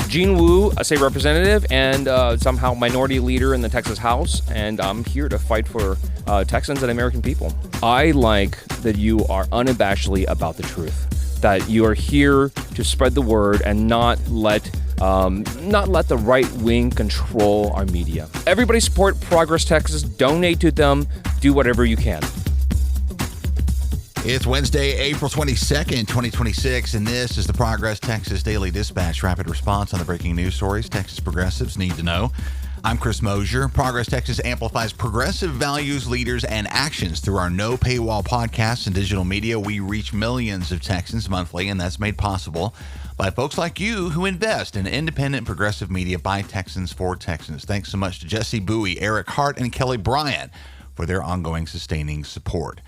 Gene Wu, a state representative and somehow minority leader in the Texas House, and I'm here to fight for Texans and American people. I like that you are unabashedly about the truth, that you are here to spread the word and not let the right wing control our media. Everybody support Progress Texas, donate to them, do whatever you can. It's Wednesday, April 22nd, 2026, and this is the Progress Texas Daily Dispatch, rapid response on the breaking news stories Texas progressives need to know. I'm Chris Mosier. Progress Texas amplifies progressive values, leaders, and actions through our no paywall podcasts and digital media. We reach millions of Texans monthly, and that's made possible by folks like you who invest in independent progressive media by Texans for Texans. Thanks so much to Jesse Bowie, Eric Hart, and Kelly Bryant for their ongoing sustaining support.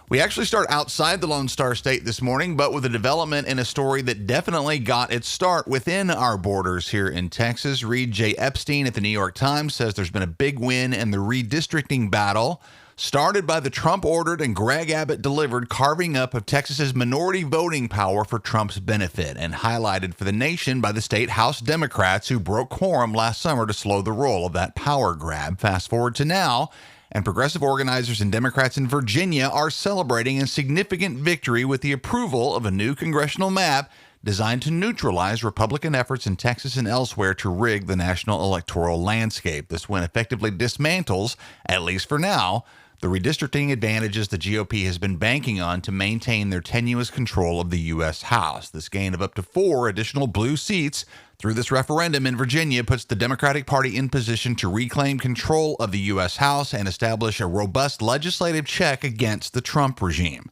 We actually start outside the Lone Star State this morning, but with a development in a story that definitely got its start within our borders here in Texas. Reed J. Epstein at the New York Times says there's been a big win in the redistricting battle started by the Trump-ordered and Greg Abbott delivered carving up of Texas's minority voting power for Trump's benefit, and highlighted for the nation by the state House Democrats who broke quorum last summer to slow the roll of that power grab. Fast forward to now, and progressive organizers and Democrats in Virginia are celebrating a significant victory with the approval of a new congressional map designed to neutralize Republican efforts in Texas and elsewhere to rig the national electoral landscape. This win effectively dismantles, at least for now, the redistricting advantages the GOP has been banking on to maintain their tenuous control of the U.S. House. This gain of up to 4 additional blue seats through this referendum in Virginia puts the Democratic Party in position to reclaim control of the U.S. House and establish a robust legislative check against the Trump regime.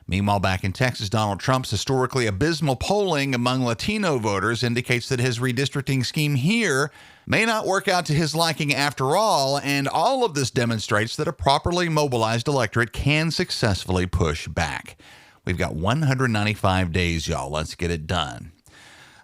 Meanwhile, back in Texas, Donald Trump's historically abysmal polling among Latino voters indicates that his redistricting scheme here may not work out to his liking after all, and all of this demonstrates that a properly mobilized electorate can successfully push back. We've got 195 days, y'all. Let's get it done.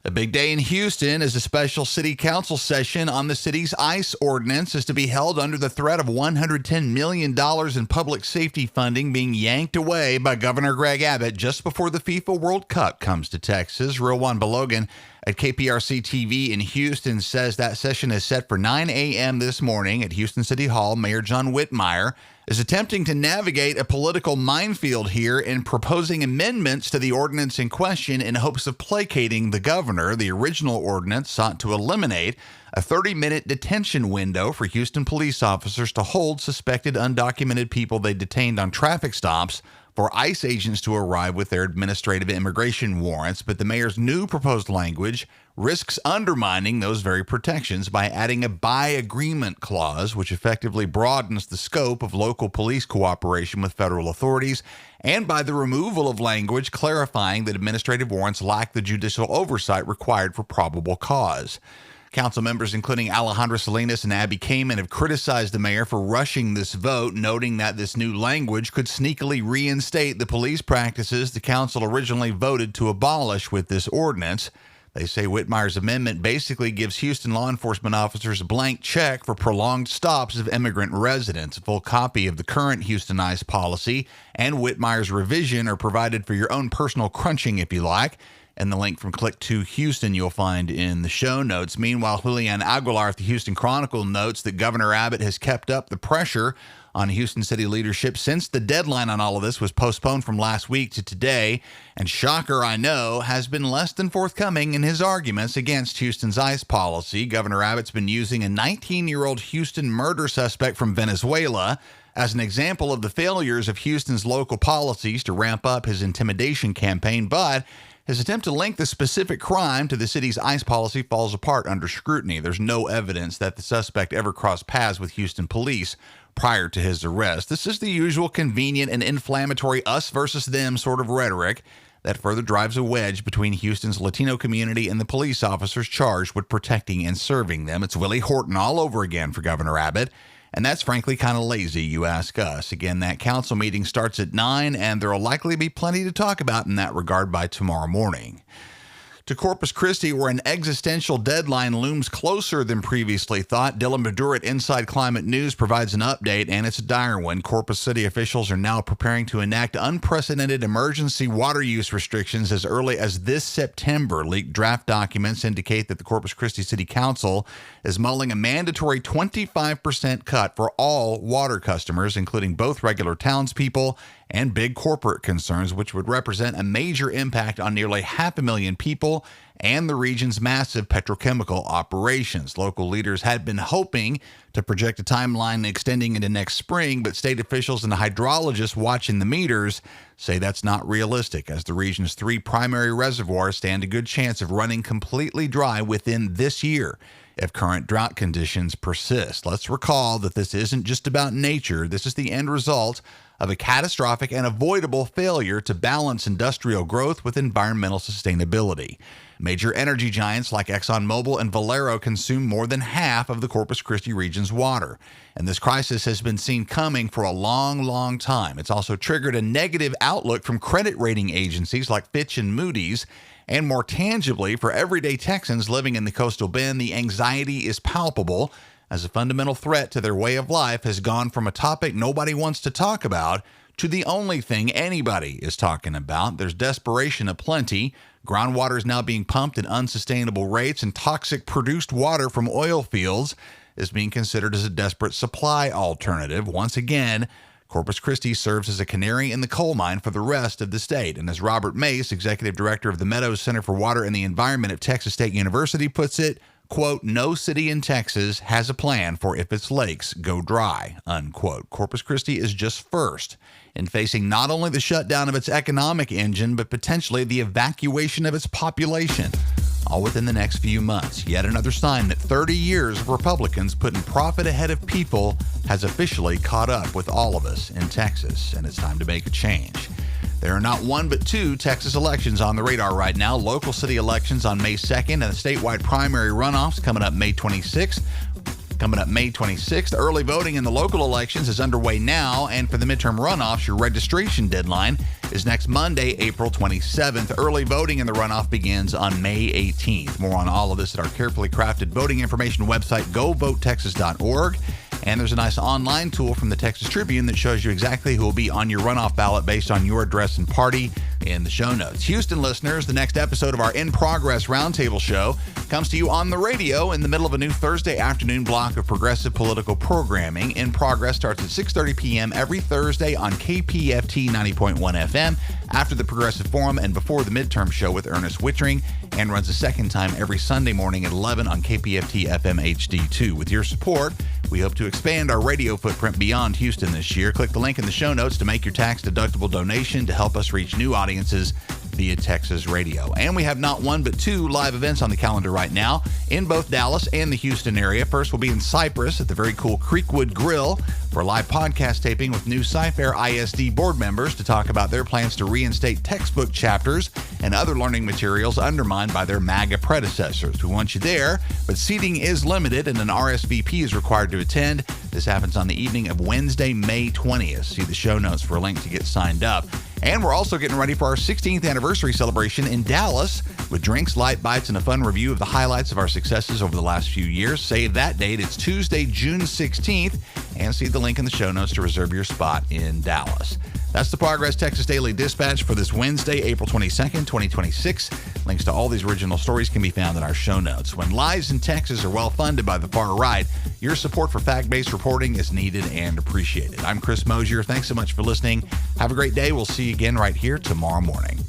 A big day in Houston as a special city council session on the city's ICE ordinance is to be held under the threat of $110 million in public safety funding being yanked away by Governor Greg Abbott just before the FIFA World Cup comes to Texas. Real Juan Belogan at KPRC TV in Houston says that session is set for 9 a.m. this morning at Houston City Hall. Mayor John Whitmire is attempting to navigate a political minefield here in proposing amendments to the ordinance in question in hopes of placating the governor. The original ordinance sought to eliminate a 30-minute detention window for Houston police officers to hold suspected undocumented people they detained on traffic stops for ICE agents to arrive with their administrative immigration warrants. But the mayor's new proposed language risks undermining those very protections by adding a by-agreement clause, which effectively broadens the scope of local police cooperation with federal authorities, and by the removal of language clarifying that administrative warrants lack the judicial oversight required for probable cause. Council members, including Alejandra Salinas and Abby Kamen, have criticized the mayor for rushing this vote, noting that this new language could sneakily reinstate the police practices the council originally voted to abolish with this ordinance. They say Whitmire's amendment basically gives Houston law enforcement officers a blank check for prolonged stops of immigrant residents. A full copy of the current Houston ICE policy and Whitmire's revision are provided for your own personal crunching if you like. And the link from Click to Houston you'll find in the show notes. Meanwhile, Julian Aguilar at the Houston Chronicle notes that Governor Abbott has kept up the pressure on Houston city leadership since the deadline on all of this was postponed from last week to today. And shocker, I know, has been less than forthcoming in his arguments against Houston's ICE policy. Governor Abbott's been using a 19-year-old Houston murder suspect from Venezuela as an example of the failures of Houston's local policies to ramp up his intimidation campaign, but his attempt to link the specific crime to the city's ICE policy falls apart under scrutiny. There's no evidence that the suspect ever crossed paths with Houston police prior to his arrest. This is the usual convenient and inflammatory us versus them sort of rhetoric that further drives a wedge between Houston's Latino community and the police officers charged with protecting and serving them. It's Willie Horton all over again for Governor Abbott. And that's frankly kind of lazy, you ask us. Again, that council meeting starts at 9, and there will likely be plenty to talk about in that regard by tomorrow morning. To Corpus Christi, where an existential deadline looms closer than previously thought. Dylan Badura at Inside Climate News provides an update, and it's a dire one. Corpus City officials are now preparing to enact unprecedented emergency water use restrictions as early as this September. Leaked draft documents indicate that the Corpus Christi City Council is mulling a mandatory 25% cut for all water customers, including both regular townspeople and big corporate concerns, which would represent a major impact on nearly 500,000 people and the region's massive petrochemical operations. Local leaders had been hoping to project a timeline extending into next spring, but state officials and hydrologists watching the meters say that's not realistic, as the region's 3 primary reservoirs stand a good chance of running completely dry within this year if current drought conditions persist. Let's recall that this isn't just about nature. This is the end result of a catastrophic and avoidable failure to balance industrial growth with environmental sustainability. Major energy giants like ExxonMobil and Valero consume more than half of the Corpus Christi region's water. And this crisis has been seen coming for a long, long time. It's also triggered a negative outlook from credit rating agencies like Fitch and Moody's. And more tangibly, for everyday Texans living in the coastal bend, the anxiety is palpable as a fundamental threat to their way of life has gone from a topic nobody wants to talk about to the only thing anybody is talking about. There's desperation aplenty. Groundwater is now being pumped at unsustainable rates, and toxic produced water from oil fields is being considered as a desperate supply alternative. Once again, Corpus Christi serves as a canary in the coal mine for the rest of the state. And as Robert Mace, executive director of the Meadows Center for Water and the Environment at Texas State University, puts it, quote, "No city in Texas has a plan for if its lakes go dry," unquote. Corpus Christi is just first in facing not only the shutdown of its economic engine, but potentially the evacuation of its population, all within the next few months. Yet another sign that 30 years of Republicans putting profit ahead of people has officially caught up with all of us in Texas, and it's time to make a change. There are not one but 2 Texas elections on the radar right now. Local city elections on May 2nd and the statewide primary runoffs coming up May 26th. Early voting in the local elections is underway now, and for the midterm runoffs, your registration deadline is next Monday, April 27th. Early voting in the runoff begins on May 18th. More on all of this at our carefully crafted voting information website, govotexas.org. And there's a nice online tool from the Texas Tribune that shows you exactly who will be on your runoff ballot based on your address and party in the show notes. Houston listeners, the next episode of our In Progress Roundtable show comes to you on the radio in the middle of a new Thursday afternoon block of progressive political programming. In Progress starts at 6:30 p.m. every Thursday on KPFT 90.1 FM after the Progressive Forum and before the midterm show with Ernest Wittering, and runs a second time every Sunday morning at 11 on KPFT FM HD2. With your support, we hope to expand our radio footprint beyond Houston this year. Click the link in the show notes to make your tax-deductible donation to help us reach new audiences via Texas radio. And we have not one but 2 live events on the calendar right now in both Dallas and the Houston area. First, we'll be in Cypress at the very cool Creekwood Grill for a live podcast taping with new Cyfair ISD board members to talk about their plans to reinstate textbook chapters and other learning materials undermined by their MAGA predecessors. We want you there, but seating is limited and an RSVP is required to attend. This happens on the evening of Wednesday, May 20th. See the show notes for a link to get signed up. And we're also getting ready for our 16th anniversary celebration in Dallas with drinks, light bites, and a fun review of the highlights of our successes over the last few years. Save that date. It's Tuesday, June 16th. And see the link in the show notes to reserve your spot in Dallas. That's the Progress Texas Daily Dispatch for this Wednesday, April 22nd, 2026. Links to all these original stories can be found in our show notes. When lies in Texas are well funded by the far right, your support for fact-based reporting is needed and appreciated. I'm Chris Mosier. Thanks so much for listening. Have a great day. We'll see you again right here tomorrow morning.